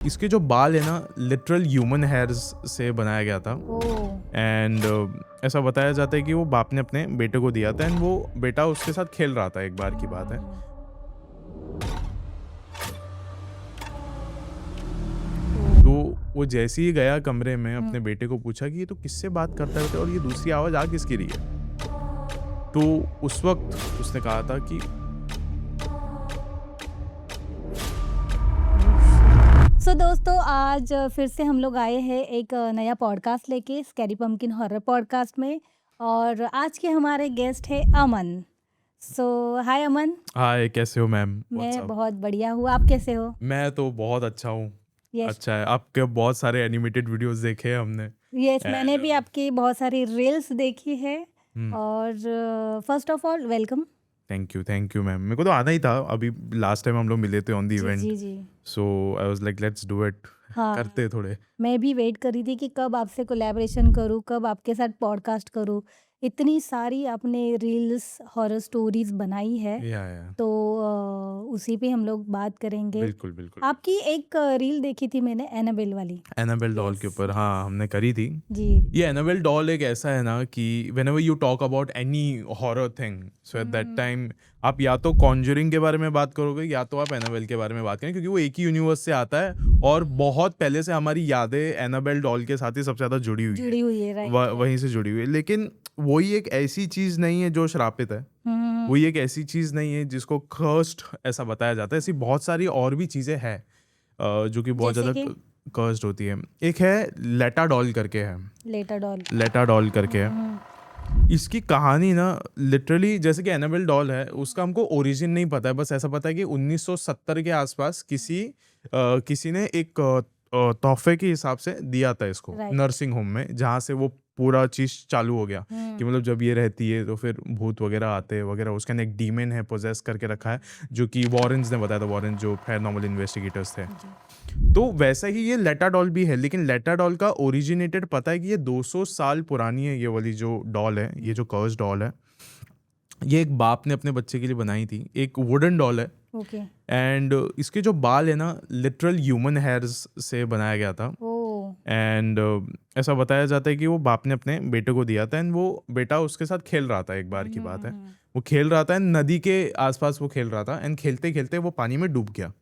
इसके जो बाल है ना लिटरल ह्यूमन हेयर्स से बनाया गया था। ओह! एंड ऐसा बताया जाता है कि वो बाप ने अपने बेटे को दिया था एंड वो बेटा उसके साथ खेल रहा था, एक बार की बात है। तो वो जैसे ही गया कमरे में, अपने बेटे को पूछा कि ये तो किससे बात करता रहता है और ये दूसरी आवाज़ आ किसकी रही है? तो उस वक़्त उसने कहा था कि सो दोस्तों आज फिर से हम लोग आए हैं एक नया पॉडकास्ट लेके स्कैरी पम्पकिन हॉरर पॉडकास्ट में। और आज के हमारे गेस्ट है अमन। सो हाय अमन। हाय, कैसे हो मैम? व्हाट्स मैं अप? बहुत बढ़िया हूँ, आप कैसे हो? मैं तो बहुत अच्छा हूँ। यस। अच्छा है, आपके बहुत सारे एनिमेटेड वीडियोस देखे हैं हमने। यस, मैंने एंड भी आपकी बहुत सारी रील्स देखी है। और first of all welcome. Thank you ma'am. मेरे को तो आना ही था, अभी लास्ट टाइम हम लोग मिले थे ऑन द जी इवेंट। जी जी। So I was like let's do it, हाँ, करते थोड़े। मैं भी वेट कर रही थी कि कब आपसे कोलैबोरेशन करूँ, कब आपके साथ पॉडकास्ट करूँ। इतनी सारी आपने रील्स, हॉरर स्टोरीज़ बनाई है, या तो उसी पे हम लोग बात करेंगे। बिल्कुल बिल्कुल। आपकी एक रील देखी थी मैंने एनाबेल वाली। एनाबेल डॉल के यस, ऊपर हाँ हमने करी थी। जी। ये एनाबेल डॉल एक ऐसा है ना कि whenever you talk about any horror thing, so at that time आप या तो कॉन्जरिंग के बारे में बात करोगे या तो आप एनाबेल के बारे में बात करेंगे, क्योंकि वो एक ही यूनिवर्स से आता है और बहुत पहले से हमारी यादें एनाबेल डॉल के साथ ही सबसे ज़्यादा जुड़ी हुई है। जुड़ी हुई है, राइट, वहीं राइट। से जुड़ी हुई है, लेकिन वही एक ऐसी चीज़ नहीं है जो श्रापित है। हुँ, वही एक ऐसी चीज़ नहीं है जिसको कर्स्ड ऐसा बताया जाता है। ऐसी बहुत सारी और भी चीज़ें हैं जो कि बहुत जैसे ज़्यादा कि कर्स्ड होती है। एक है लेटा डॉल करके है, लेटर डॉल। लेटा डॉल करके है। इसकी कहानी ना लिटरली जैसे कि एनाबेल डॉल है, उसका हमको ओरिजिन नहीं पता है। बस ऐसा पता है कि 1970 के आसपास किसी ने एक तोहफे के हिसाब से दिया था इसको राइट। नर्सिंग होम में, जहाँ से वो पूरा चीज़ चालू हो गया कि मतलब जब ये रहती है तो फिर भूत वगैरह आते हैं वगैरह। उसके अंदर एक डीमन है, पोजेस करके रखा है, जो कि वॉरेन्स ने बताया था, वॉरेन जो पैरानॉर्मल इन्वेस्टिगेटर्स थे। जी। तो वैसा ही ये लेटा डॉल भी है, लेकिन लेटा डॉल का ओरिजिनेटेड पता है कि ये 200 साल पुरानी है। ये वाली जो डॉल है, ये जो कर्स डॉल है, ये एक बाप ने अपने बच्चे के लिए बनाई थी। एक वुडन डॉल है ओके। एंड इसके जो बाल है ना लिटरल ह्यूमन हेयर्स से बनाया गया था। ओह! एंड ऐसा बताया जाता है कि वो बाप ने अपने बेटे को दिया था एंड वो बेटा उसके साथ खेल रहा था, एक बार की बात है। वो खेल रहा था एंड नदी के आसपास वो खेल रहा था एंड खेलते खेलते वो पानी में डूब गया।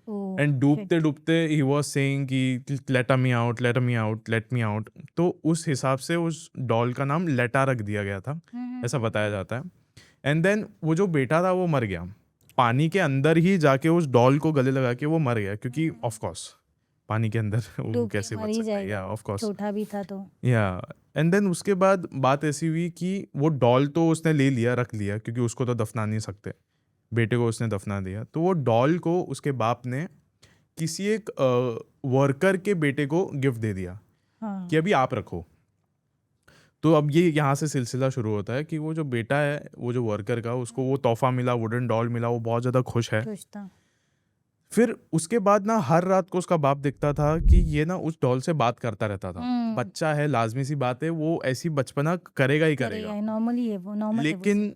ओह! एंड डूबते शिट! डूबते ही वाज सेइंग कि let me out, let me out, let me out. तो उस हिसाब से उस डॉल का नाम लेटा रख दिया गया था, ऐसा बताया जाता है। एंड देन वो जो बेटा था वो मर गया, पानी के अंदर ही जाके उस डॉल को गले लगा के वो मर गया, क्योंकि ऑफ कोर्स पानी के अंदर वो डूब के कैसे मर बच ही सकता है, जाएगा या वो, ऑफ कोर्स। छोटा भी था तो। या एंड देन उसके बाद बात ऐसी हुई कि वो डॉल तो उसने ले लिया, रख लिया, क्योंकि उसको तो दफना नहीं सकते, बेटे को उसने दफना दिया। तो वो डॉल को उसके बाप ने किसी एक वर्कर के बेटे को गिफ्ट दे दिया कि हाँ, अभी आप रखो। तो अब ये यहाँ से सिलसिला शुरू होता है कि वो जो बेटा है, वो जो वर्कर का, उसको वो तोहफा मिला, वुडन डॉल मिला, वो बहुत ज़्यादा खुश है। खुश था। फिर उसके बाद ना हर रात को उसका बाप दिखता था कि ये ना उस डॉल से बात करता रहता था। बच्चा है, लाजमी सी बात है, वो ऐसी बचपना करेगा ही करेगा करेगा। ही, नॉर्मली है वो, नॉर्मल है वो सब। लेकिन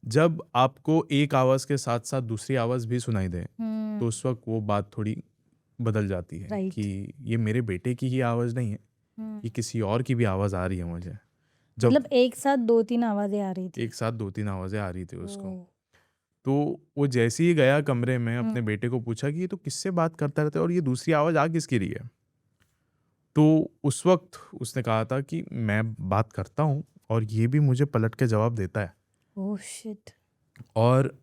जब आपको एक आवाज़ के साथ साथ दूसरी आवाज़ भी सुनाई दे, तो उस वक्त वो बात थोड़ी बदल जाती है कि राइट। ये मेरे बेटे की ही आवाज़ नहीं है, ये किसी और की भी आवाज़ आ रही है मुझे। जब मतलब एक साथ 2-3 आवाज़ें आ रही थी। एक साथ 2-3 आवाज़ें आ रही थी उसको। ओह! तो वो जैसे ही गया कमरे में, अपने बेटे को पूछा कि ये तो किससे बात करता रहता है और ये दूसरी आवाज़ आ किसकी रही है? तो उस वक़्त उसने कहा था कि मैं बात करता हूँ और ये भी मुझे पलट के जवाब देता है। Oh shit! और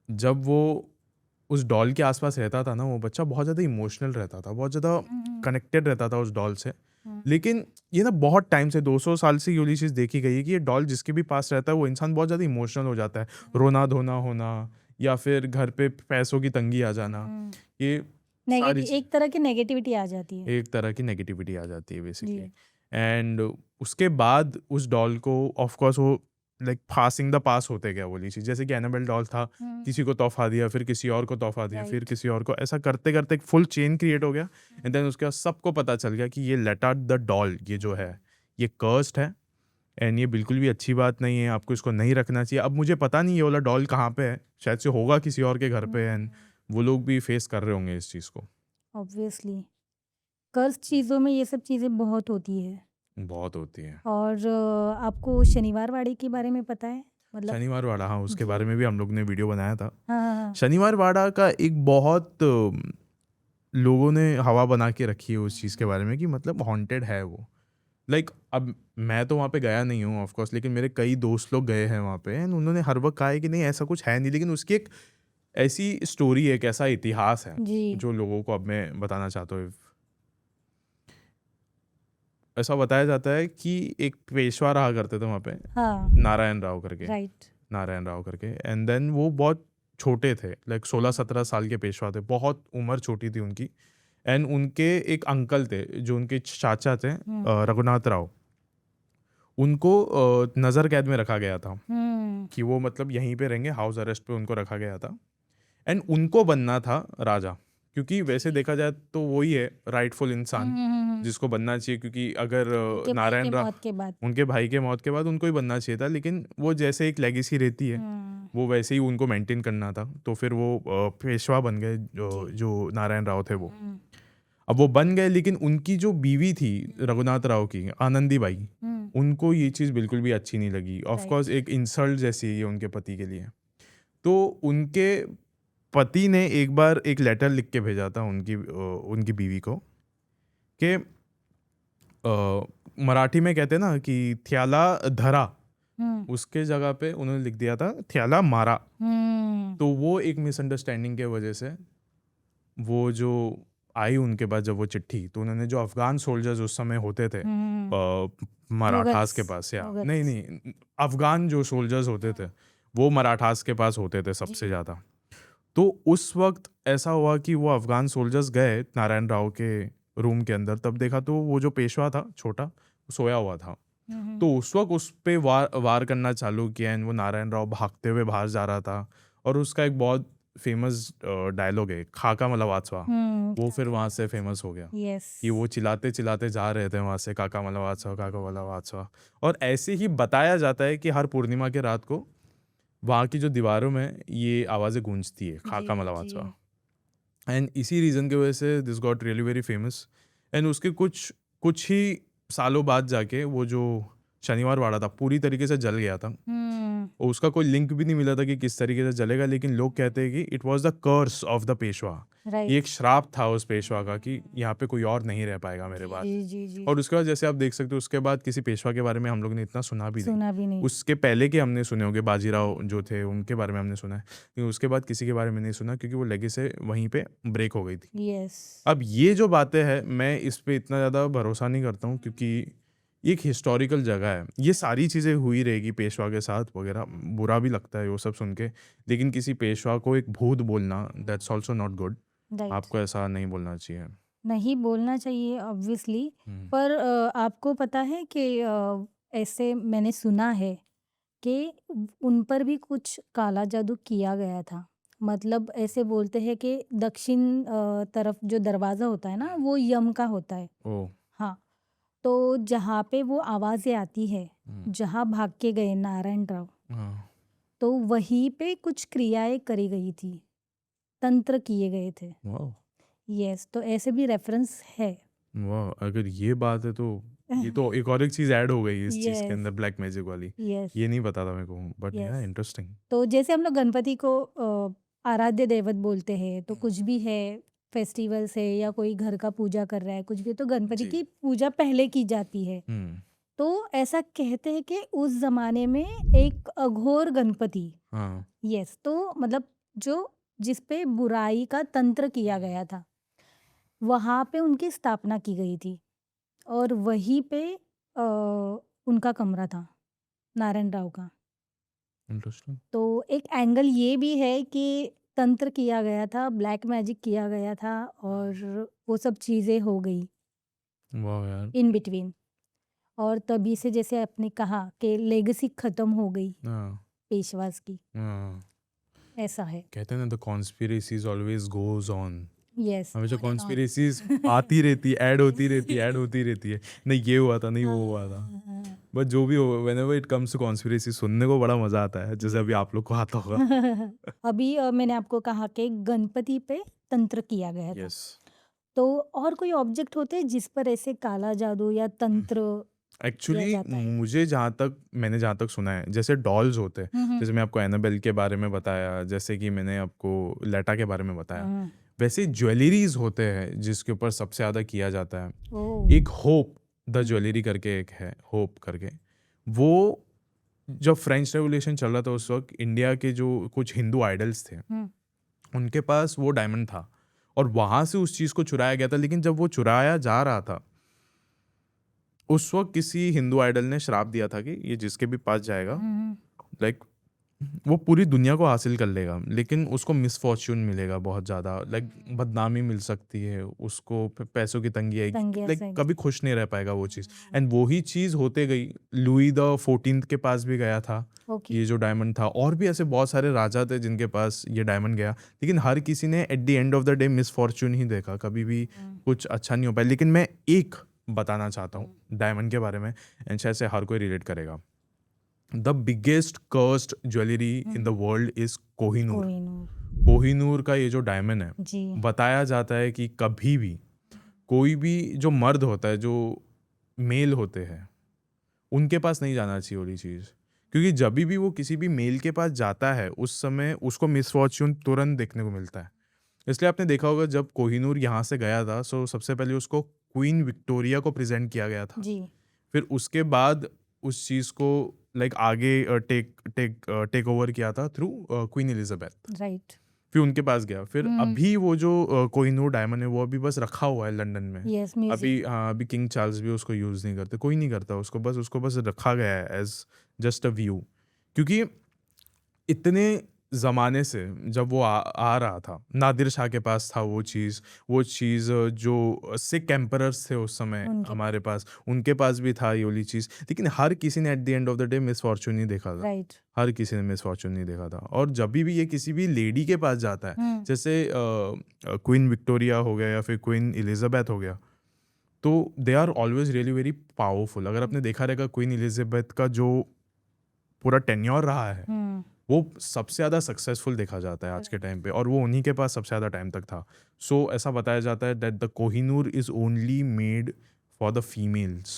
जब वो उस डॉल के आस-पास रहता था ना, वो बच्चा बहुत ज़्यादा इमोशनल रहता था, बहुत ज़्यादा कनेक्टेड रहता था उस डॉल से। लेकिन ये ना बहुत टाइम से, 200 साल से ये वाली चीज़ देखी गई है कि ये डॉल जिसके भी पास रहता है वो इंसान बहुत ज़्यादा इमोशनल हो जाता है। रोना-धोना होना या फिर घर पे पैसों की तंगी आ जाना, ये सारी एक तरह की नेगेटिविटी आ जाती है। एक तरह की नेगेटिविटी आ जाती है जी। बेसिकली। एंड उसके बाद उस डॉल को ऑफ कोर्स वो लाइक पासिंग द पास होते गया वो चीज़। जैसे कि एनाबेल डॉल था, किसी को तोहफा दिया, फिर किसी और को तोहफा दिया, फिर राइट। किसी और को, ऐसा करते करते एक फुल चेन क्रिएट हो गया। एंड देन उसके बाद सबको पता चल गया कि ये लेटा द डॉल, ये जो है ये कर्स्ड है एंड ये बिल्कुल भी अच्छी बात नहीं है, आपको इसको नहीं रखना चाहिए। अब मुझे पता नहीं ये वाला डॉल कहाँ पे है, शायद से होगा किसी और के घर पे एंड वो लोग भी फेस कर रहे होंगे इस चीज़ को। ऑब्वियसली कर्स चीज़ों में ये सब चीज़ें बहुत होती है। बहुत होती है। और आपको शनिवार वाड़े के बारे में पता है? मतलब शनिवार वाड़ा, हाँ, उसके जी। बारे में भी हम लोग ने वीडियो बनाया था। हाँ, हाँ, हाँ। शनिवार वाड़ा का एक बहुत लोगों ने हवा बना के रखी है उस चीज़ के बारे में कि मतलब हॉन्टेड है वो। लाइक अब मैं तो वहाँ पे गया नहीं हूँ ऑफ कोर्स, लेकिन मेरे कई दोस्त लोग गए हैं वहाँ पे एंड उन्होंने हर वक्त कहा है कि नहीं ऐसा कुछ है नहीं, लेकिन उसकी एक ऐसी स्टोरी है, एक ऐसा इतिहास है जी। जो लोगों को अब मैं बताना चाहता हूँ। ऐसा बताया जाता है कि एक पेशवा रहा करते थे वहाँ पे, हाँ, नारायण राव करके, राइट। नारायण राव करके। एंड देन वो बहुत छोटे थे, लाइक 16-17 साल के पेशवा थे, बहुत उम्र छोटी थी उनकी। एंड उनके एक अंकल थे जो उनके चाचा थे, रघुनाथ राव, उनको नज़र कैद में रखा गया था कि वो मतलब यहीं पे रहेंगे, हाउस अरेस्ट पे उनको रखा गया था। एंड उनको बनना था राजा, क्योंकि वैसे देखा जाए तो वही है राइटफुल इंसान जिसको बनना चाहिए, क्योंकि अगर उनके भाई के नारायण राव, मौत के बाद। उनके भाई के मौत के बाद उनको ही बनना चाहिए था, लेकिन वो जैसे एक लेगेसी रहती है वो वैसे ही उनको मेंटेन करना था, तो फिर वो पेशवा बन गए जो नारायण राव थे वो। अब वो बन गए, लेकिन उनकी जो बीवी थी रघुनाथ राव की, आनंदी बाई, उनको ये चीज़ बिल्कुल भी अच्छी नहीं लगी। ऑफ कोर्स एक इंसल्ट जैसी है ये उनके पति के लिए। तो उनके पति ने एक बार एक लेटर लिख के भेजा था उनकी बीवी को कि मराठी में कहते हैं ना कि थ्याला धरा, उसके जगह पे उन्होंने लिख दिया था थ्याला मारा। तो वो एक मिसअंडरस्टैंडिंग के वजह से वो जो आई उनके पास जब वो चिट्ठी, तो उन्होंने जो अफगान सोल्जर्स उस समय होते थे मराठास के पास, या नहीं अफगान जो सोल्जर्स होते थे वो मराठास के पास होते थे सबसे ज़्यादा। तो उस वक्त ऐसा हुआ कि वो अफगान सोल्जर्स गए नारायण राव के रूम के अंदर, तब देखा तो वो जो पेशवा था छोटा वो सोया हुआ था। तो उस वक्त उस पे वार करना चालू किया एंड वो नारायण राव भागते हुए बाहर जा रहा था। और उसका एक बहुत फेमस डायलॉग है, खाका मला वाचवा, वो फिर वहाँ से फेमस हो गया कि वो चिल्लाते चिल्लाते जा रहे थे वहाँ से, काका मला वाचवा, काका मला वाचवा। और ऐसे ही बताया जाता है कि हर पूर्णिमा के रात को वहाँ की जो दीवारों में ये आवाज़ें गूंजती है, खाका मला वाचवा। एंड इसी रीज़न की वजह से this got really very famous. And उसके कुछ ही सालों बाद जाके वो जो शनिवार वाड़ा था पूरी तरीके से जल गया था। और उसका कोई लिंक भी नहीं मिला था कि किस तरीके से जलेगा, लेकिन लोग कहते हैं कि it was the curse of the Peshwa. ये एक श्राप था उस पेशवा का कि यहाँ पे कोई और नहीं रह पाएगा मेरे बाद। और उसके बाद जैसे आप देख सकते हो उसके बाद किसी पेशवा के बारे में हम लोग ने इतना सुना भी नहीं। उसके पहले के हमने सुने होंगे, बाजीराव जो थे उनके बारे में हमने सुना है, लेकिन उसके बाद किसी के बारे में नहीं सुना, क्योंकि वो लेगे से वहीं पे ब्रेक हो गई थी। अब ये जो बातें हैं मैं इस पे इतना ज़्यादा भरोसा नहीं करता हूँ, क्योंकि एक हिस्टोरिकल जगह है, ये सारी चीज़ें हुई रहेगी पेशवा के साथ वगैरह, बुरा भी लगता है वो सब सुन के, लेकिन किसी पेशवा को एक भूत बोलना दैट्स ऑल्सो नॉट गुड। आपको ऐसा नहीं बोलना चाहिए। नहीं बोलना चाहिए ऑब्वियसली, पर आपको पता है कि ऐसे मैंने सुना है कि उन पर भी कुछ काला जादू किया गया था। मतलब ऐसे बोलते हैं कि दक्षिण तरफ जो दरवाज़ा होता है ना वो यम का होता है। ओह। हाँ, तो जहाँ पे वो आवाज़ें आती है, जहाँ भाग के गए नारायण राव, हाँ। तो वहीं पे कुछ क्रियाएं करी गई थी, तंत्र किए गए थे। वाह। यस, तो ऐसे भी रेफरेंस है। वाह, अगर ये बात है तो ये तो एक और एक चीज़ ऐड हो गई इस चीज़ के यस, अंदर, ब्लैक मैजिक वाली। यस, ये नहीं पता था मेरे को, बट या यस। इंटरेस्टिंग। तो जैसे हम लोग गणपति को आराध्य दैवत बोलते हैं, तो कुछ भी है फेस्टिवल्स है या कोई घर का पूजा कर रहा है कुछ भी, तो गणपति जी। की पूजा पहले की जाती है। तो ऐसा कहते हैं कि उस जमाने में एक अघोर गणपति, हाँ। यस, तो मतलब जो जिस पे बुराई का तंत्र किया गया था, वहाँ पे उनकी स्थापना की गई थी और वहीं पे उनका कमरा था, नारायण राव का। इंटरेस्टिंग। तो एक एंगल ये भी है कि तंत्र किया गया था, ब्लैक मैजिक किया गया था और वो सब चीज़ें हो गई वाह यार। इन बिटवीन, और तभी से जैसे आपने कहा कि लेगेसी खत्म हो गई हाँ। पेशवास की, हाँ। ऐसा है। कहते हैं ना the conspiracies always goes on. Yes, हमेशा कॉन्स्पिरेसीज आती रहती है, ऐड होती रहती है, ऐड होती रहती है। नहीं ये हुआ था, नहीं वो हुआ था, बट जो भी हो, whenever it comes to conspiracy सुनने को बड़ा मजा आता है, जैसे अभी आप लोग को आता होगा। अभी मैंने आपको कहा कि गणपति पे तंत्र किया गया था। यस। तो और कोई ऑब्जेक्ट होते हैं जिस पर ऐसे काला जादू या तंत्र किया एक्चुअली जाता है? मैंने जहाँ तक सुना है, जैसे डॉल्स होते हैं, हुँ, हुँ। जैसे मैं आपको एनाबेल के बारे में बताया, जैसे कि मैंने आपको लेटा के बारे में बताया, हुँ। वैसे ज्वेलरीज होते हैं जिसके ऊपर सबसे ज़्यादा किया जाता है। ओह! एक होप द ज्वेलरी करके एक है, होप करके। वो जब फ्रेंच रेवोल्यूशन चल रहा था उस वक्त, इंडिया के जो कुछ हिंदू आइडल्स थे, हुँ। उनके पास वो डायमंड था और वहां से उस चीज को चुराया गया था। लेकिन जब वो चुराया जा रहा था, उस वक्त किसी हिंदू आइडल ने श्राप दिया था कि ये जिसके भी पास जाएगा, हुँ, हुँ। लाइक वो पूरी दुनिया को हासिल कर लेगा, लेकिन उसको मिसफॉर्च्यून मिलेगा बहुत ज़्यादा, लाइक बदनामी मिल सकती है उसको, पैसों की तंगी आएगी, तंगिया लाइक सेक्स। कभी खुश नहीं रह पाएगा वो चीज़। एंड वही चीज़ होते गई, लुई द 14th के पास भी गया था ओके। ये जो डायमंड था, और भी ऐसे बहुत सारे राजा थे जिनके पास ये डायमंड गया, लेकिन हर किसी ने at the end of the day misfortune ही देखा, कभी भी कुछ अच्छा नहीं हो पाया। लेकिन मैं एक बताना चाहता हूँ डायमंड के बारे में, एंड शायद से हर कोई रिलेट करेगा। The biggest cursed jewellery in the world is Kohinoor. Kohinoor. Kohinoor का ये जो डायमंड है, जी। बताया जाता है कि कभी भी कोई भी जो मर्द होता है, जो मेल होते हैं, उनके पास नहीं जाना चाहिए वाली चीज़, क्योंकि जब भी वो किसी भी मेल के पास जाता है, उस समय उसको मिसफॉर्च्यून तुरंत देखने को मिलता है। इसलिए आपने देखा होगा जब कोहिनूर यहाँ से गया था, सो सबसे पहले उसको क्वीन विक्टोरिया को प्रेजेंट किया गया था। जी। फिर उसके बाद उस चीज़ को लाइक आगे टेक ओवर किया था थ्रू क्वीन एलिजाबेथ। राइट। फिर उनके पास गया। फिर अभी वो जो कोहिनूर डायमंड है, वो अभी बस रखा हुआ है लंदन में। Yes, music. अभी हाँ, अभी किंग चार्ल्स भी उसको यूज़ नहीं करते, कोई नहीं करता उसको बस रखा गया है एज जस्ट अ व्यू। क्योंकि इतने ज़माने से जब वो आ रहा था, नादिर शाह के पास था वो चीज़ जो सिख एम्परर्स थे उस समय उनके हमारे पास, उनके पास भी था ये वाली चीज़। लेकिन हर किसी ने at the end of the day misfortune ही देखा था। राइट। हर किसी ने मिसफॉर्च्यून नहीं देखा था। और जब भी ये किसी भी लेडी के पास जाता है, जैसे क्वीन विक्टोरिया हो गया या फिर क्वीन एलिजाबेथ हो गया, तो they are always really very powerful. अगर आपने देखा रहेगा, क्वीन एलिजाबेथ का जो पूरा टेन्योर रहा है, वो सबसे ज़्यादा सक्सेसफुल देखा जाता है आज के टाइम पे, और वो उन्हीं के पास सबसे ज़्यादा टाइम तक था। सो ऐसा बताया जाता है that the Kohinoor is only made for the females.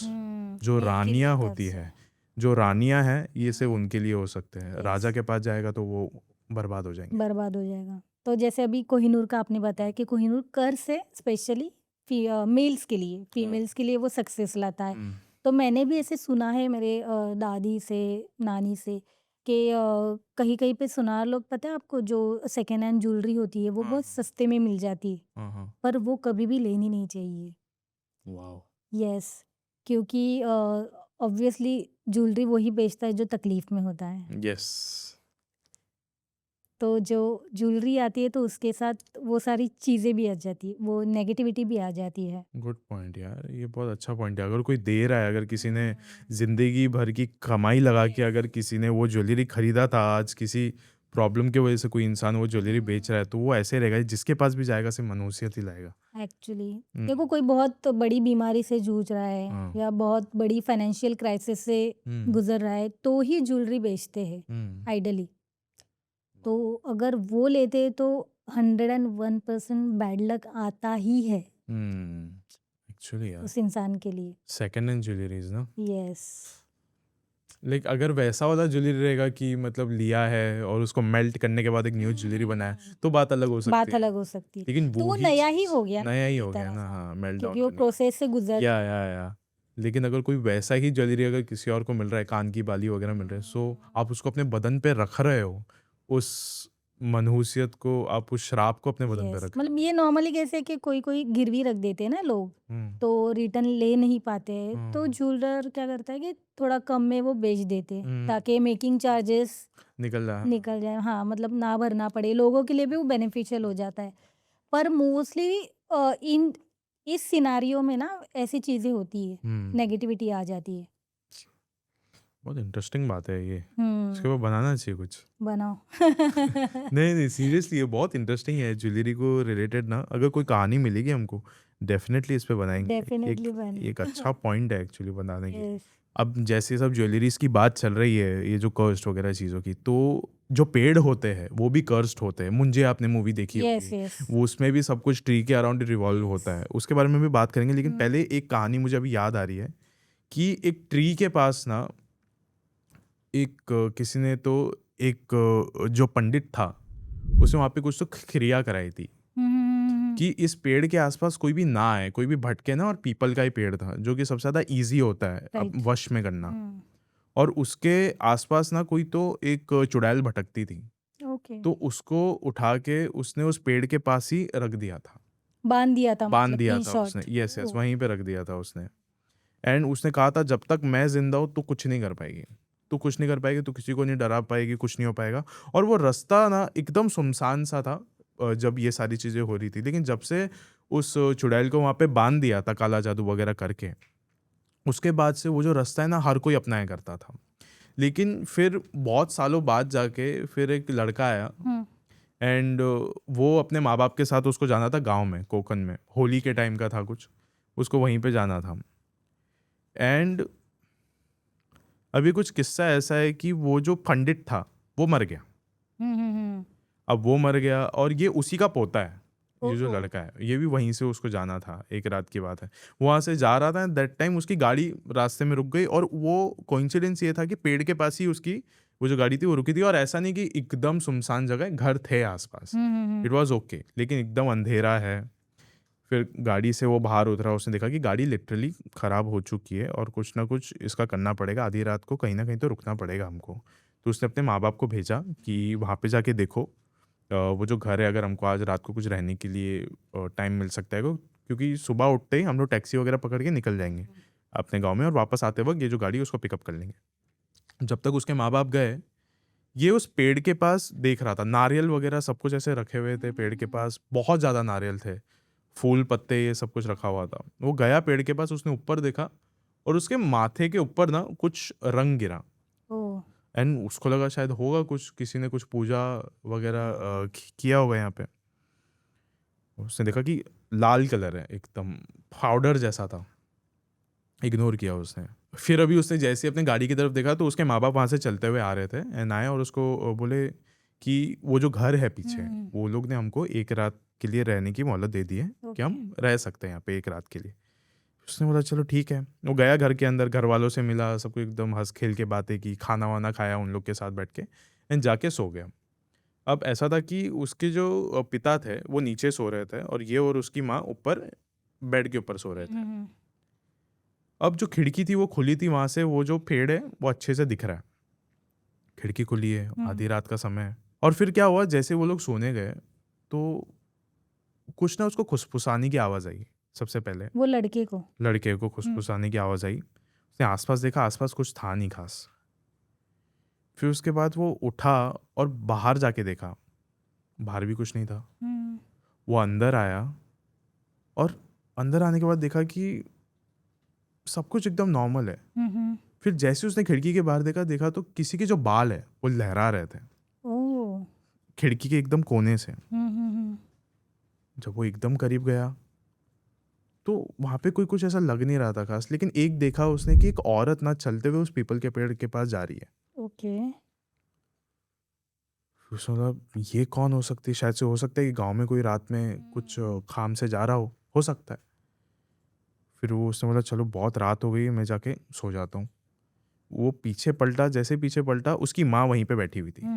जो रानियाँ होती है, जो रानियाँ हैं, ये सिर्फ उनके लिए हो सकते हैं। राजा के पास जाएगा तो वो बर्बाद हो जाएंगे। बर्बाद हो जाएगा। तो जैसे अभी कोहिनूर का आपने बताया कि कोहिनूर कर्स है स्पेशली मेल्स के लिए, फीमेल्स के लिए वो सक्सेस लाता है। तो मैंने भी ऐसे सुना है मेरे दादी से, नानी से, कि कहीं-कहीं पे सुनार लोग, पता है आपको, जो सेकंड हैंड ज्वेलरी होती है वो बहुत सस्ते में मिल जाती है, हाँ, पर वो कभी भी लेनी नहीं चाहिए। वाओ। यस, क्योंकि ऑब्वियसली ज्वेलरी वही बेचता है जो तकलीफ में होता है। यस। तो जो ज्वेलरी आती है तो उसके साथ वो सारी चीज़ें भी आ जाती है, वो नेगेटिविटी भी आ जाती है। गुड पॉइंट यार, ये बहुत अच्छा पॉइंट है। अगर कोई दे रहा है, अगर किसी ने जिंदगी भर की कमाई लगा के अगर किसी ने वो ज्वेलरी खरीदा था, आज किसी प्रॉब्लम की वजह से कोई इंसान वो ज्वेलरी बेच रहा है, तो वो ऐसे रहेगा, जिसके पास भी जाएगा सिर्फ मनुष्यत ही लाएगा। एक्चुअली देखो, कोई बहुत बड़ी बीमारी से जूझ रहा है हाँ। या बहुत बड़ी फाइनेंशियल क्राइसिस से गुजर रहा है तो ही ज्वेलरी बेचते हैं आइडली। तो अगर वो लेते तो 101% बैड लक आता ही है एक्चुअली यार, उस इंसान के लिए। सेकंड हैंड ज्वेलरीज ना, यस। लाइक अगर वैसा वाला ज्वेलरी रहेगा कि मतलब लिया है और उसको मेल्ट करने के बाद एक न्यू ज्वेलरी बनाया, तो बात अलग हो सकती बात है। अलग हो सकती है, लेकिन तो वो वही नया ही चीज़ हो गया ना नया ही एक हो गया तरह ना, से, हाँ, मेल्ट डाउन क्योंकि वो करने का। प्रोसेस से गुजर या लेकिन अगर कोई वैसा ही ज्वेलरी अगर किसी और को मिल रहा है, कान की बाली वगैरह मिल रहा है, सो आप उसको अपने बदन पे रख रहे हो, उस मनहूसियत को, आप उस श्राप को अपने बदन पे यस, रख मतलब ये नॉर्मली कैसे कि कोई कोई गिरवी रख देते हैं ना लोग, हम्म, तो रिटर्न ले नहीं पाते हैं, तो ज्वेलर क्या करता है कि थोड़ा कम में वो बेच देते हैं ताकि मेकिंग चार्जेस निकल रहा है। निकल जाए। हाँ, मतलब ना भरना पड़े, लोगों के लिए भी वो बेनिफिशियल हो जाता है। पर मोस्टली इन इस सिनारियो में ना ऐसी चीज़ें होती है, नेगेटिविटी आ जाती है। बहुत इंटरेस्टिंग बात है ये, हम्म, इसके ऊपर बनाना चाहिए कुछ। बनाओ। नहीं सीरियसली, ये बहुत इंटरेस्टिंग है ज्वेलरी को रिलेटेड ना। अगर कोई कहानी मिलेगी हमको, डेफिनेटली इस पे बनाएंगे। डेफिनेटली एक बने। एक अच्छा पॉइंट है एक्चुअली बनाने की। यस। अब जैसे सब ज्वेलरीज की बात चल रही है, ये जो कर्स्ड वगैरह चीज़ों की, तो जो पेड़ होते हैं वो भी कर्स्ड होते हैं। मुंजे आपने मूवी देखी यस होगी, यस वो उसमें भी सब कुछ ट्री के अराउंड रिवॉल्व होता है, उसके बारे में भी बात करेंगे। लेकिन पहले एक कहानी मुझे अभी याद आ रही है कि एक ट्री के पास ना एक किसी ने तो एक जो पंडित था उसने वहाँ पे कुछ तो क्रिया कराई थी कि इस पेड़ के आसपास कोई भी ना आए, कोई भी भटके ना। और पीपल का ही पेड़ था जो कि सबसे ज़्यादा इजी होता है अब राइट वश में करना। और उसके आसपास ना कोई तो एक चुड़ैल भटकती थी, ओके तो उसको उठा के उसने उस पेड़ के पास ही रख दिया था, बांध दिया था बांध मतलब दिया इन था उसने। शॉर्ट यस यस, ओ वहीं पे रख दिया था उसने। एंड उसने कहा था जब तक मैं जिंदा हूँ तो कुछ नहीं कर पाएगी, तू कुछ नहीं कर पाएगी, तू किसी को नहीं डरा पाएगी, कुछ नहीं हो पाएगा। और वो रास्ता ना एकदम सुनसान सा था जब ये सारी चीज़ें हो रही थी। लेकिन जब से उस चुड़ैल को वहाँ पे बांध दिया था काला जादू वगैरह करके, उसके बाद से वो जो रास्ता है ना हर कोई अपनाया करता था। लेकिन फिर बहुत सालों बाद जाके फिर एक लड़का आया एंड वो अपने माँ बाप के साथ उसको जाना था गांव में, कोकन में, होली के टाइम का था कुछ, उसको वहीं पे जाना था। एंड अभी कुछ किस्सा ऐसा है कि वो जो पंडित था वो मर गया। अब वो मर गया और ये उसी का पोता है, ये जो ओ लड़का है, ये भी वहीं से उसको जाना था। एक रात की बात है, वहां से जा रहा था, दैट टाइम उसकी गाड़ी रास्ते में रुक गई। और वो कोइंसिडेंस ये था कि पेड़ के पास ही उसकी वो जो गाड़ी थी वो रुकी थी। और ऐसा नहीं कि एकदम सुनसान जगह, घर थे आसपास, इट वाज ओके, लेकिन एकदम अंधेरा है। फिर गाड़ी से वो बाहर उतरा, उसने देखा कि गाड़ी लिटरली ख़राब हो चुकी है और कुछ ना कुछ इसका करना पड़ेगा, आधी रात को कहीं ना कहीं तो रुकना पड़ेगा हमको। तो उसने अपने माँ बाप को भेजा कि वहाँ पे जाके देखो वो जो घर है, अगर हमको आज रात को कुछ रहने के लिए टाइम मिल सकता है क्योंकि सुबह उठते ही हम लोग टैक्सी वगैरह पकड़ के निकल जाएंगे अपने गाँव में, और वापस आते वक्त ये जो गाड़ी है उसको पिकअप कर लेंगे। जब तक उसके माँ बाप गए, ये उस पेड़ के पास देख रहा था, नारियल वगैरह सब कुछ ऐसे रखे हुए थे पेड़ के पास, बहुत ज़्यादा नारियल थे, फूल पत्ते ये सब कुछ रखा हुआ था। वो गया पेड़ के पास, उसने ऊपर देखा और उसके माथे के ऊपर ना कुछ रंग गिरा। ओ एंड उसको लगा शायद होगा कुछ, किसी ने कुछ पूजा वगैरह किया होगा यहाँ पे। उसने देखा कि लाल कलर है, एकदम पाउडर जैसा था। इग्नोर किया उसने। फिर अभी उसने जैसे अपने गाड़ी की तरफ देखा तो उसके माँ बाप वहाँ से चलते हुए आ रहे थे एंड आए और उसको बोले कि वो जो घर है पीछे, वो लोग ने हमको एक रात के लिए रहने की मोहलत दे दी है कि ओके हम रह सकते हैं यहाँ पे एक रात के लिए। उसने बोला चलो ठीक है। वो गया घर के अंदर, घर वालों से मिला, सबको एकदम हंस खेल के बातें की, खाना वाना खाया उन लोग के साथ बैठ के एंड जाके सो गया। अब ऐसा था कि उसके जो पिता थे वो नीचे सो रहे थे और ये और उसकी माँ ऊपर बेड के ऊपर सो रहे थे। अब जो खिड़की थी वो खुली थी, वहां से वो जो पेड़ है वो अच्छे से दिख रहा है। खिड़की खुली है, आधी रात का समय है। और फिर क्या हुआ, जैसे वो लोग सोने गए तो कुछ ना उसको खुसफुसाने की आवाज़ आई। सबसे पहले वो लड़के को लड़के को खुसफुसाने की आवाज़ आई। उसने आसपास देखा, आसपास कुछ था नहीं खास। फिर उसके बाद वो उठा और बाहर जाके देखा, बाहर भी कुछ नहीं था। वो अंदर आया और अंदर आने के बाद देखा कि सब कुछ एकदम नॉर्मल है। फिर जैसे उसने खिड़की के बाहर देखा तो किसी के जो बाल है वो लहरा रहे थे ओ खिड़की के एकदम कोने से। जब वो एकदम करीब गया तो वहां पे कोई कुछ ऐसा लग नहीं रहा था खास, लेकिन एक देखा उसने कि एक औरत ना चलते हुए उस पीपल के पेड़ के पास जा रही है। ओके फिर उसने बोला ये कौन हो सकती है, शायद से हो सकता है कि गांव में कोई रात में कुछ काम से जा रहा हो सकता है। फिर वो उसने बोला चलो बहुत रात हो गई है, मैं जाके सो जाता हूँ। वो पीछे पलटा, जैसे पीछे पलटा उसकी माँ वहीं पे बैठी हुई थी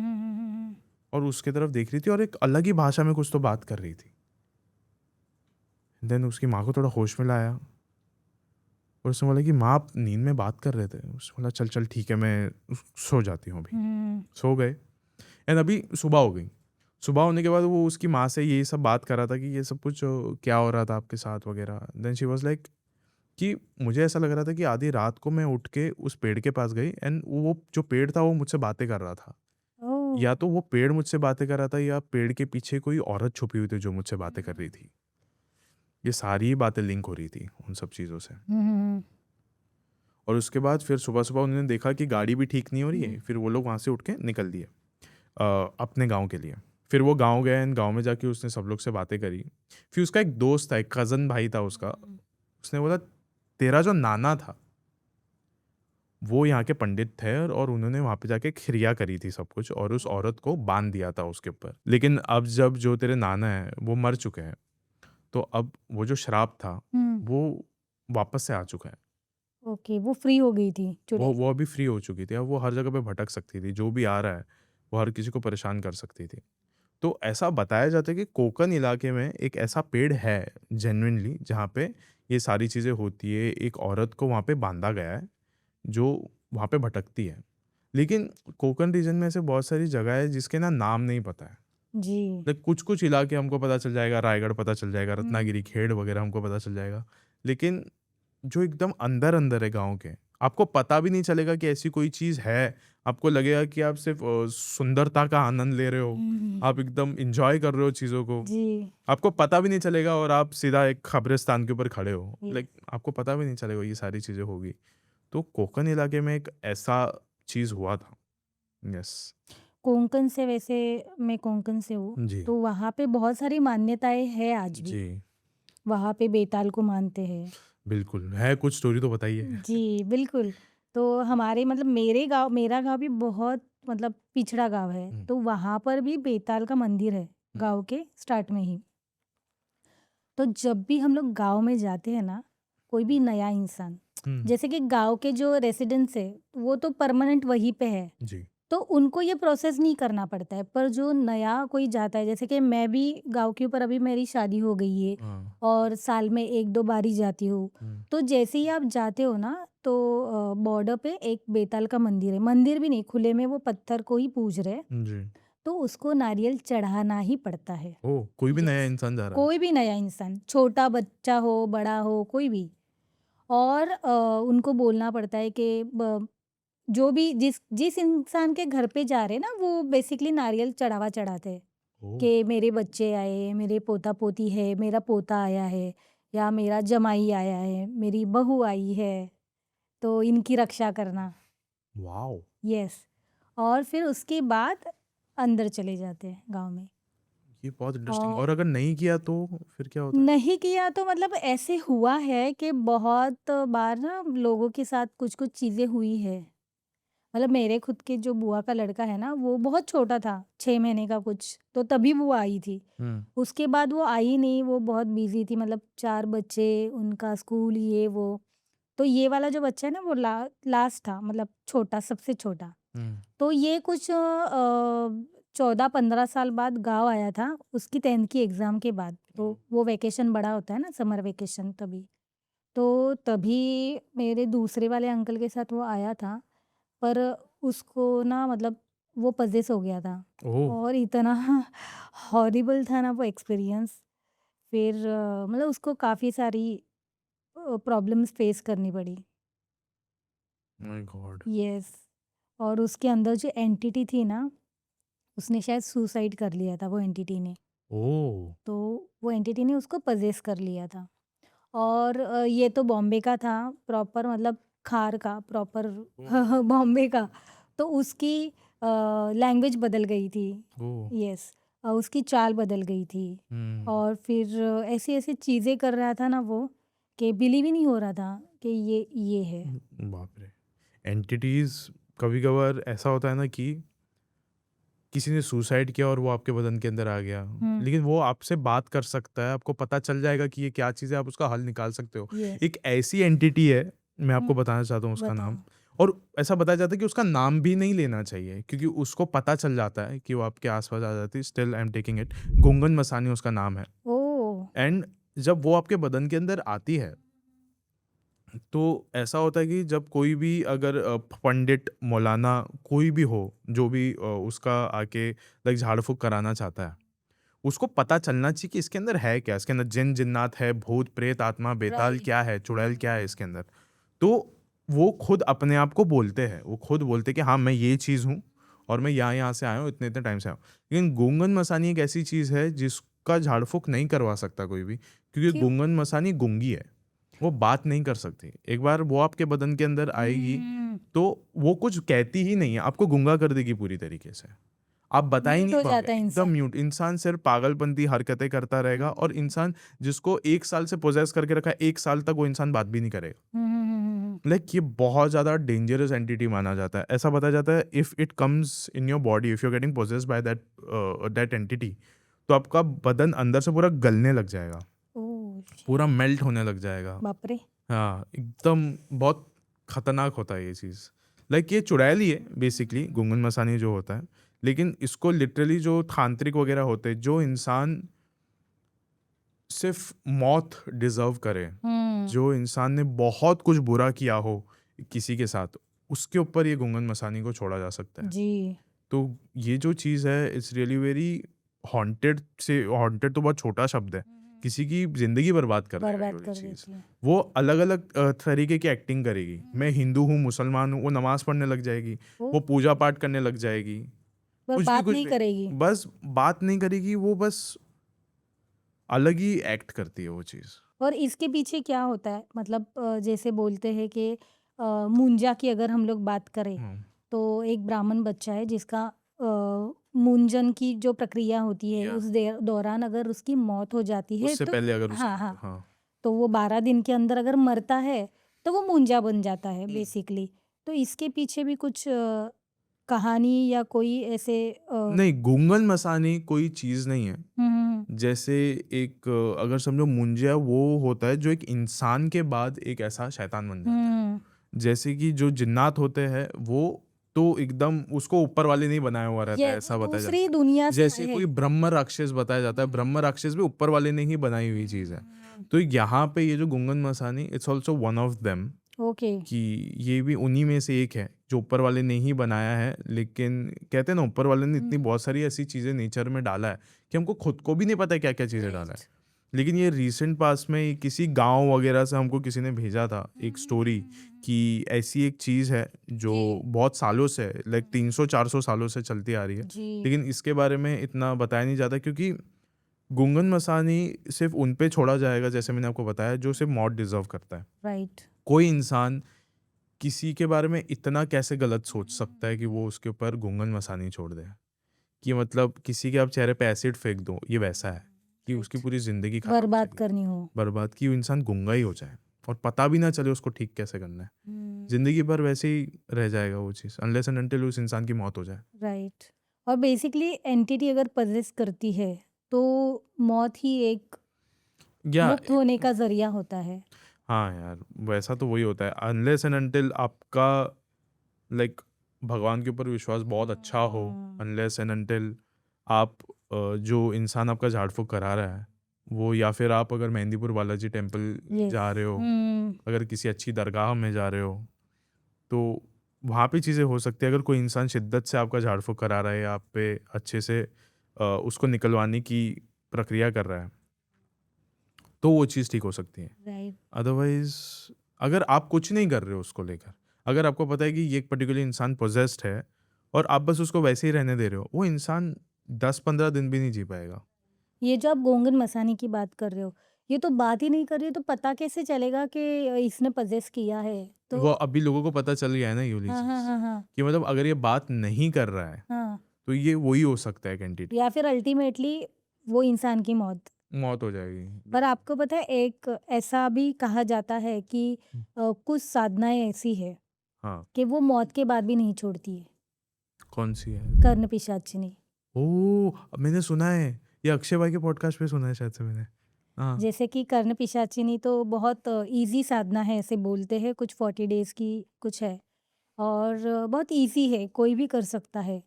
और उसके तरफ देख रही थी और एक अलग ही भाषा में कुछ तो बात कर रही थी। देन उसकी माँ को थोड़ा होश में लाया और उसने बोला कि माँ आप नींद में बात कर रहे थे। उसने बोला चल चल ठीक है, मैं सो जाती हूँ अभी। सो गए एंड अभी सुबह हो गई। सुबह होने के बाद वो उसकी माँ से ये सब बात कर रहा था कि ये सब कुछ क्या हो रहा था आपके साथ वगैरह। देन शी वाज लाइक कि मुझे ऐसा लग रहा था कि आधी रात को मैं उठ के उस पेड़ के पास गई एंड वो जो पेड़ था वो मुझसे बातें कर रहा था। ओ या तो वो पेड़ मुझसे बातें कर रहा था या पेड़ के पीछे कोई औरत छुपी हुई थी जो मुझसे बातें कर रही थी। ये सारी बातें लिंक हो रही थी उन सब चीज़ों से। और उसके बाद फिर सुबह सुबह उन्होंने देखा कि गाड़ी भी ठीक नहीं हो रही है। फिर वो लोग वहाँ से उठ के निकल दिए अपने गांव के लिए। फिर वो गांव गए एंड गांव में जाके उसने सब लोग से बातें करी। फिर उसका एक दोस्त था, एक कज़न भाई था उसका। उसने बोला तेरा जो नाना था वो यहाँ के पंडित थे और उन्होंने वहाँ पे जाके क्रिया करी थी सब कुछ और उस औरत को बांध दिया था उसके ऊपर। लेकिन अब जब जो तेरे नाना है वो मर चुके हैं, तो अब वो जो श्राप था हुँ, वो वापस से आ चुका है। ओके, वो फ्री हो गई थी चुड़ैल। वो अभी फ्री हो चुकी थी। अब वो हर जगह पे भटक सकती थी, जो भी आ रहा है वो हर किसी को परेशान कर सकती थी। तो ऐसा बताया जाता है कि कोकन इलाके में एक ऐसा पेड़ है जेन्युइनली, जहाँ पे ये सारी चीज़ें होती है। एक औरत को वहाँ पे बांधा गया है जो वहाँ पे भटकती है। लेकिन कोकन रीजन में ऐसे बहुत सारी जगह है जिसके ना नाम नहीं पता है। जी। लाइक कुछ कुछ इलाके हमको पता चल जाएगा, रायगढ़ पता चल जाएगा, हुँ, रत्नागिरी, खेड़ वगैरह हमको पता चल जाएगा। लेकिन जो एकदम अंदर अंदर है गाँव के, आपको पता भी नहीं चलेगा कि ऐसी कोई चीज़ है। आपको लगेगा कि आप सिर्फ सुंदरता का आनंद ले रहे हो, हुँ, आप एकदम इंजॉय कर रहे हो चीज़ों को। जी, आपको पता भी नहीं चलेगा और आप सीधा एक कब्रिस्तान के ऊपर खड़े हो। यस। लाइक आपको पता भी नहीं चलेगा ये सारी चीज़ें होगी। तो कोकन इलाके में एक ऐसा चीज़ हुआ था। यस। कोंकण से वैसे मैं कोंकण से हूँ, जी। तो वहाँ पे बहुत सारी मान्यताएँ हैं आज भी। जी, वहाँ पे बेताल को मानते हैं। बिल्कुल। है कुछ स्टोरी तो बताइए? जी, बिल्कुल। तो हमारे मतलब मेरा गाँव भी बहुत मतलब पिछड़ा गाँव है, हुँ, तो वहाँ पर भी बेताल का मंदिर है, हुँ, गाँव के स्टार्ट में ही। तो जब भी हम लोग गाँव में जाते हैं ना, कोई भी नया इंसान, हुँ, जैसे कि गाँव के जो रेज़िडेंट्स है, वो तो परमानेंट वहीं पे है, जी। तो उनको ये प्रोसेस नहीं करना पड़ता है। पर जो नया कोई जाता है, जैसे कि मैं भी गाँव के ऊपर अभी मेरी शादी हो गई है हाँ, और साल में 1-2 बार ही जाती हूँ। हुँ, तो जैसे ही आप जाते हो ना, तो बॉर्डर पे एक बेताल का मंदिर है। मंदिर भी नहीं, खुले में वो पत्थर को ही पूज रहे हैं, जी। तो उसको नारियल चढ़ाना ही पड़ता है। ओह! कोई भी नया यस, इंसान जा रहा है? कोई भी नया इंसान, छोटा बच्चा हो, बड़ा हो, कोई भी। और उनको बोलना पड़ता है कि जो भी जिस जिस इंसान के घर पे जा रहे हैं ना, वो बेसिकली नारियल चढ़ाते हैं ओह! कि मेरे बच्चे आए, मेरे पोता-पोती है, मेरा पोता आया है या मेरा जमाई आया है, मेरी बहू आई है, तो इनकी रक्षा करना। वॉव! यस। और फिर उसके बाद अंदर चले जाते हैं गाँव में। ये बहुत इंटरेस्टिंग। और और अगर नहीं किया तो फिर क्या होता है? नहीं किया तो मतलब ऐसे हुआ है कि बहुत बार ना लोगों के साथ कुछ-कुछ चीज़ें हुई है। मतलब मेरे खुद के जो बुआ का लड़का है ना, वो बहुत छोटा था, 6 महीने का कुछ, तो तभी वो आई थी। हुँ, उसके बाद वो आई नहीं, वो बहुत बिज़ी थी, मतलब 4 बच्चे, उनका स्कूल, ये वो। तो ये वाला जो बच्चा है ना, वो लास्ट था, मतलब छोटा, सबसे छोटा। हुँ, तो ये कुछ 14-15 साल बाद गाँव आया था, उसकी 10th की एग्ज़ाम के बाद। तो वो वैकेशन बड़ा होता है ना, समर वैकेशन, तभी। तो तभी मेरे दूसरे वाले अंकल के साथ वो आया था, पर उसको ना मतलब वो पजेस हो गया था ओह! और इतना हॉरिबल था ना वो एक्सपीरियंस। फिर मतलब उसको काफ़ी सारी प्रॉब्लम्स फेस करनी पड़ी। My God! यस। और उसके अंदर जो एंटिटी थी ना, उसने शायद सुसाइड कर लिया था वो एंटिटी ने। ओह! तो वो एंटिटी ने उसको पजेस कर लिया था। और ये तो बॉम्बे का था, प्रॉपर मतलब खार का, प्रॉपर ओह! बॉम्बे का। तो उसकी लैंग्वेज बदल गई थी। ओह! यस। उसकी चाल बदल गई थी। हुँ, और फिर ऐसी-ऐसी चीज़ें कर रहा था ना वो, कि बिलीव ही नहीं हो रहा था कि ये है। बाप रे! एंटिटीज़ कभी-कभार ऐसा होता है ना कि किसी ने सुसाइड किया और वो आपके बदन के अंदर आ गया। हुँ, लेकिन वो आपसे बात कर सकता है, आपको पता चल जाएगा कि ये क्या चीज़ है, आप उसका हल निकाल सकते हो। यस। एक ऐसी एंटिटी है, मैं आपको हुँ, बताना चाहता हूँ उसका बताओ। नाम। और ऐसा बताया जाता है कि उसका नाम भी नहीं लेना चाहिए क्योंकि उसको पता चल जाता है कि वो आपके आस-पास आ जाती है। Still I am taking it. Gungan Masani उसका नाम है। ओह! एंड जब वो आपके बदन के अंदर आती है, तो ऐसा होता है कि जब कोई भी अगर पंडित, मौलाना कोई भी हो, जो भी उसका आके लाइक झाड़-फूँक कराना चाहता है, उसको पता चलना चाहिए कि इसके अंदर है क्या? इसके अंदर जिन, जिन्नात है, भूत, प्रेत, आत्मा, बेताल राइट। क्या है? चुड़ैल क्या है इसके अंदर? तो वो खुद अपने आप को बोलते हैं। वो खुद बोलते हैं कि हाँ, मैं ये चीज़ हूँ और मैं यहाँ-यहाँ से आया हूँ, इतने-इतने टाइम से आया हूँ। लेकिन गूंगन मसानी एक ऐसी चीज़ है जिसका झाड़-फूँक नहीं करवा सकता कोई भी, क्योंकि क्यों? गूंगन मसानी गूंगी है। वो बात नहीं कर सकती। एक बार वो आपके बदन के अंदर आएगी, हुँ, तो वो कुछ कहती ही नहीं है, आपको गूंगा कर देगी पूरी तरीके से। आप बता ही म्यूट नहीं हो पाओगे, जाता है एकदम इंसान। म्यूट। इंसान सिर्फ़ पागलपंती हरकतें करता रहेगा और इंसान जिसको 1 साल से पोजेस करके रखा है, 1 साल तक वो इंसान बात भी नहीं करेगा। हुँ, हुँ, हुँ, हुँ, हुँ। लाइक ये बहुत ज़्यादा डेंजरस एंटिटी माना जाता है। ऐसा बताया जाता है if it comes in your body, if you are getting possessed by that entity, तो आपका बदन अंदर से पूरा गलने लग जाएगा, ओह पूरा मेल्ट होने लग जाएगा। बाप रे। हाँ, एकदम बहुत खतरनाक होता है ये चीज़। लाइक ये चुड़ैल ही है बेसिकली, गुंगन मसानी जो होता है, लेकिन इसको लिटरली जो तांत्रिक वगैरह होते हैं, जो इंसान सिर्फ मौत डिजर्व करे, जो इंसान ने बहुत कुछ बुरा किया हो किसी के साथ, उसके ऊपर ये गुंगन मसानी को छोड़ा जा सकता है। जी। तो ये जो चीज़ है इट्स रियली वेरी हॉन्टेड। से हॉन्टेड तो बहुत छोटा शब्द है, किसी की जिंदगी बर्बाद कर देगा ये बर्बाद वाली कर चीज़। देती है। वो अलग अलग तरीके की एक्टिंग करेगी। मैं हिंदू हूँ, मुसलमान हूँ, वो नमाज पढ़ने लग जाएगी, वो वो पूजा पाठ करने लग जाएगी, पर कुछ बात नहीं भी, करेगी। बस बात नहीं करेगी, वो बस अलग ही एक्ट करती है वो चीज़। और इसके पीछे क्या होता है, मतलब जैसे बोलते हैं कि मुंजा की अगर हम लोग बात करें, तो एक ब्राह्मण बच्चा है जिसका मुंजन की जो प्रक्रिया होती है या उस दौरान अगर उसकी मौत हो जाती है उससे तो पहले अगर हाँ उसकी हाँ हाँ तो वो 12 दिन के अंदर अगर मरता है तो वो मुंजा बन जाता है बेसिकली। तो इसके पीछे भी कुछ कहानी या कोई ऐसे नहीं, गुंगन मसानी कोई चीज़ नहीं है। हम्म जैसे एक अगर समझो मुंजिया वो होता है जो एक इंसान के बाद एक ऐसा शैतान बन जाता है। हम्म जैसे कि जो जिन्नात होते हैं वो तो एकदम उसको ऊपर वाले नहीं बनाया हुआ रहता ये है, वो ऐसा बताया जाता दूसरी है। दुनिया से जैसे आए कोई हैं। ब्रह्म राक्षस बताया जाता है, ब्रह्म राक्षस भी ऊपर वाले ने ही बनाई हुई चीज़ है। तो यहाँ पे ये जो Gungan Masani it's also one of them, okay. कि ये भी उन्हीं में से एक है जो ऊपर वाले ने ही बनाया है। लेकिन कहते हैं ना, ऊपर वाले ने इतनी बहुत सारी ऐसी चीज़ें नेचर में डाला है कि हमको खुद को भी नहीं पता क्या क्या चीज़ें डाला है। लेकिन ये रीसेंट पास में किसी गांव वगैरह से हमको किसी ने भेजा था एक स्टोरी, कि ऐसी एक चीज़ है जो बहुत सालों से, लाइक 300-400 सालों से चलती आ रही है, जी। लेकिन इसके बारे में इतना बताया नहीं जाता, क्योंकि गुंगन मसानी सिर्फ उन पे छोड़ा जाएगा, जैसे मैंने आपको बताया, जो सिर्फ मौत डिजर्व करता है। राइट। कोई इंसान किसी के बारे में इतना कैसे गलत सोच सकता है कि वो उसके ऊपर गुंगन मसानी छोड़ दे, कि मतलब किसी के आप चेहरे पे एसिड फेंक दो, ये वैसा है कि उसकी पूरी जिंदगी खराब हो बर्बाद जाएगी, करनी हो। बर्बाद, की वो इंसान गुंगा ही हो जाए और पता भी ना चले उसको ठीक कैसे करना है। जिंदगी भर वैसे ही रह जाएगा वो चीज़, अनलेस एंड अनटिल उस इंसान की मौत हो जाए। राइट। और बेसिकली एंटिटी अगर पजेस करती है तो मौत ही एक या मुक्त होने का जरिया होता है। हाँ यार, वैसा तो वही होता है, अनलेस एंड अनटिल आपका लाइक भगवान के ऊपर विश्वास बहुत अच्छा हो, अनलेस एंड अनटिल आप जो इंसान आपका झाड़ फूक करा रहा है वो, या फिर आप अगर मेहंदीपुर बालाजी टेम्पल यस। जा रहे हो, अगर किसी अच्छी दरगाह में जा रहे हो, तो वहाँ पे चीज़ें हो सकती है। अगर कोई इंसान शिद्दत से आपका झाड़ फूक करा रहा है या आप पे अच्छे से उसको निकलवाने की प्रक्रिया कर रहा है, तो वो चीज़ ठीक हो सकती है। राइट। अदरवाइज अगर आप कुछ नहीं कर रहे हो उसको लेकर, अगर आपको पता है कि ये एक पर्टिकुलर इंसान पोजेस्ड है और आप बस उसको वैसे ही रहने दे रहे हो, वो इंसान 10-15 दिन भी नहीं जी पाएगा। ये जो आप गोंगन मसानी की बात कर रहे हो, ये तो बात ही नहीं कर रही है, तो पता कैसे चलेगा कि इसने पजेस किया है? वो तो अभी लोगों को पता चल गया है ना ये वाली हाँ हाँ चीज़, हाँ हाँ कि मतलब अगर ये बात नहीं कर रहा है हाँ। तो ये वही हो सकता है कैंडिडेट, या फिर अल्टीमेटली वो इंसान की मौत। मौत हो जाएगी। पर आपको पता है एक ऐसा भी कहा जाता है कि कुछ साधनाएं ऐसी है हाँ, कि वो मौत के बाद भी नहीं छोड़ती है। कौन सी है? कर्ण पिशाचिनी। मैंने सुना है, ये अक्षय भाई के पॉडकास्ट पे सुना है शायद से मैंने। हाँ, जैसे कि कर्ण पिशाचिनी तो बहुत इजी साधना है, ऐसे बोलते हैं, कुछ 40 डेज की कुछ है और बहुत इजी है, कोई भी कर सकता है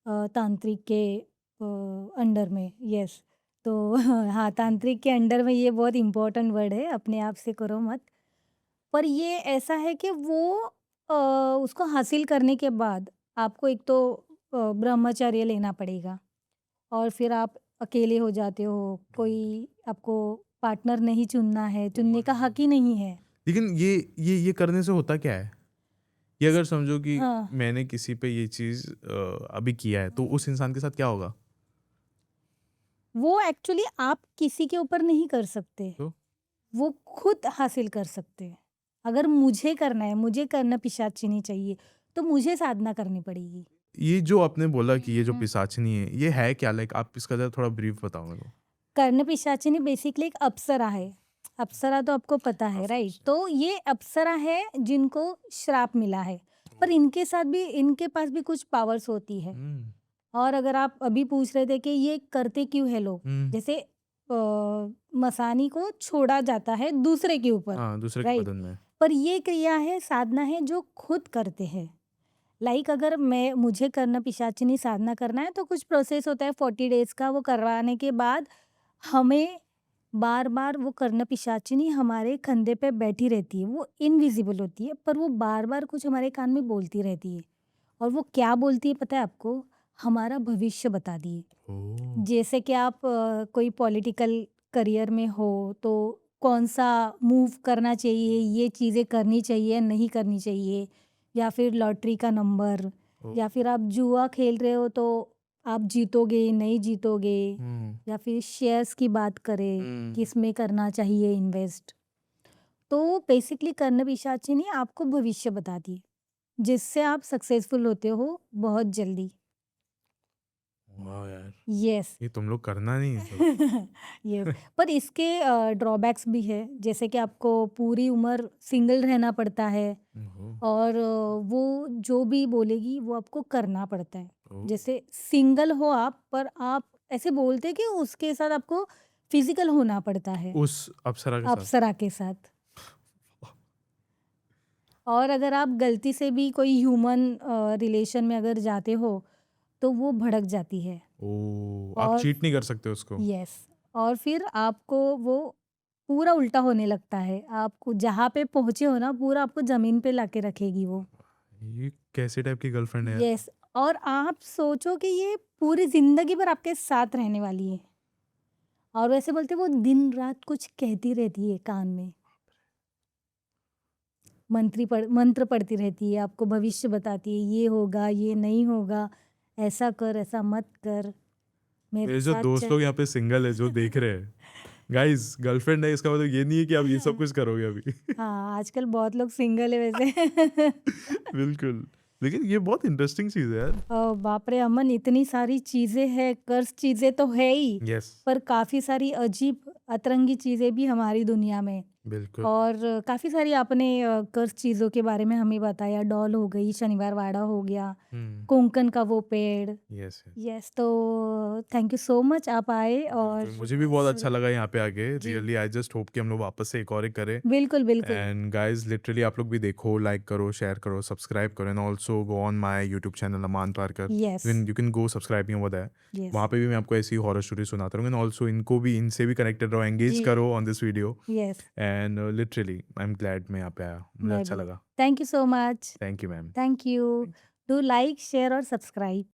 तांत्रिक के अंडर में। यस। तो हाँ, तांत्रिक के अंडर में ये बहुत इम्पोर्टेंट वर्ड है, अपने आप से करो मत। पर ये ऐसा है कि वो उसको हासिल करने के बाद आपको एक तो ब्रह्मचर्य लेना पड़ेगा और फिर आप अकेले हो जाते हो, कोई आपको पार्टनर नहीं चुनना है, चुनने का हक ही नहीं है। लेकिन ये करने से होता क्या है? ये अगर समझो कि हाँ। मैंने किसी पे ये चीज़ अभी किया है, तो उस इंसान के साथ क्या होगा? वो एक्चुअली आप किसी के ऊपर नहीं कर सकते, तो वो खुद हासिल कर सकते हैं। अगर मुझे करना है, मुझे कर्ण पिशाचिनी चाहिए, तो मुझे साधना करनी पड़ेगी। ये जो आपने बोला कि ये जो हम्म। पिशाचिनी है, ये है क्या? लाइक आप इसका ज़रा थोड़ा ब्रीफ बताओ मेरे को। कर्ण पिशाचिनी बेसिकली एक अप्सरा है। अप्सरा तो आपको पता है, राइट? तो ये अप्सरा है जिनको श्राप मिला है, पर इनके साथ भी इनके पास भी कुछ पावर्स होती है। और अगर आप अभी पूछ रहे थे कि ये करते क्यों है लोग, जैसे मसानी को छोड़ा जाता है दूसरे के ऊपर, हाँ, दूसरे के राइट? बदन में। पर ये क्रिया है, साधना है जो खुद करते हैं। लाइक अगर मुझे करना पिशाचिनी साधना करना है तो कुछ प्रोसेस होता है 40 डेज का, वो करवाने के बाद हमें बार बार वो करना पिशाचिनी हमारे कंधे पे बैठी रहती है। वो इनविजिबल होती है, पर वो बार बार कुछ हमारे कान में बोलती रहती है। और वो क्या बोलती है पता है आपको? हमारा भविष्य बताती है। ओह! जैसे कि आप कोई पॉलिटिकल करियर में हो तो कौन सा मूव करना चाहिए, ये चीज़ें करनी चाहिए, नहीं करनी चाहिए, या फिर लॉटरी का नंबर, ओह! या फिर आप जुआ खेल रहे हो तो आप जीतोगे, नहीं जीतोगे, या फिर शेयर्स की बात करें, किसमें करना चाहिए इन्वेस्ट। तो बेसिकली कर्ण पिशाचिनी आपको भविष्य बताती है, जिससे आप सक्सेसफुल होते हो बहुत जल्दी। वाह यार! यस। ये तुम लोग करना नहीं ये सब। यस, पर इसके ड्रॉबैक्स भी है, जैसे कि आपको पूरी उम्र सिंगल रहना पड़ता है, ओह! और वो जो भी बोलेगी वो आपको करना पड़ता है। ओह! जैसे सिंगल हो आप, पर आप ऐसे बोलते हैं कि उसके साथ आपको फिजिकल होना पड़ता है, उस अप्सरा के साथ। अप्सरा के साथ। और अगर आप गलती से भी कोई ह्यूमन रिलेशन में अगर जाते हो तो वो भड़क जाती है। ओह! आप और चीट नहीं कर सकते उसको। यस, और फिर आपको वो पूरा उल्टा होने लगता है। आपको जहाँ पे पहुँचे हो ना, पूरा आपको ज़मीन पे लाके रखेगी वो। ये कैसे टाइप की गर्लफ्रेंड है यार? यस, और आप सोचो कि ये पूरी ज़िंदगी भर आपके साथ रहने वाली है। और वैसे बोलते वो दिन-रात कुछ कहती रहती है कान में। मंत्र पढ़ती रहती है, आपको भविष्य बताती है, ये होगा, ये नहीं होगा, ऐसा कर, ऐसा मत कर, मेरे मेरे जो साथ दोस्त चल। लोग यहाँ पे सिंगल है जो देख रहे हैं, गाइस गर्लफ्रेंड है इसका मतलब ये नहीं है कि आप ये सब कुछ करोगे अभी। हाँ, आजकल बहुत लोग सिंगल है वैसे। बिल्कुल। लेकिन ये बहुत इंटरेस्टिंग चीज़ है यार। बाप रे अमन, इतनी सारी चीज़ें हैं, कर्स चीज़ें तो है ही, यस, पर काफ़ी सारी अजीब अतरंगी चीज़ें भी हमारी दुनिया में। बिल्कुल। और काफ़ी सारी आपने कर्स चीज़ों के बारे में हमें बताया, डॉल हो गई, शनिवार वाड़ा हो गया, कोंकण का वो पेड़। Yes, yes. यस, तो थैंक यू सो मच आप आए। और बिल्कुल, मुझे भी बहुत अच्छा लगा यहाँ पे आके। जी, रियली आई जस्ट होप कि हम लोग वापस से एक और एक करें। बिल्कुल, बिल्कुल। एंड गाइस लिटरली आप लोग भी देखो, लाइक करो, शेयर करो, सब्सक्राइब करो, and also go on my YouTube channel Aman Parkar. Yes, you can go subscribe me over there. Yes, वहाँ पे भी मैं आपको ऐसी हॉरर स्टोरी सुनाता रहूँगा, एंड आल्सो इनको भी, इनसे भी कनेक्टेड रहो, एंगेज जी, करो on this video. Yes, and literally I am glad मैं यहाँ पे आया, मुझे मैं अच्छा भी। लगा। Thank you so much. Thank you ma'am. Thank you. Do like, share और सब्सक्राइब।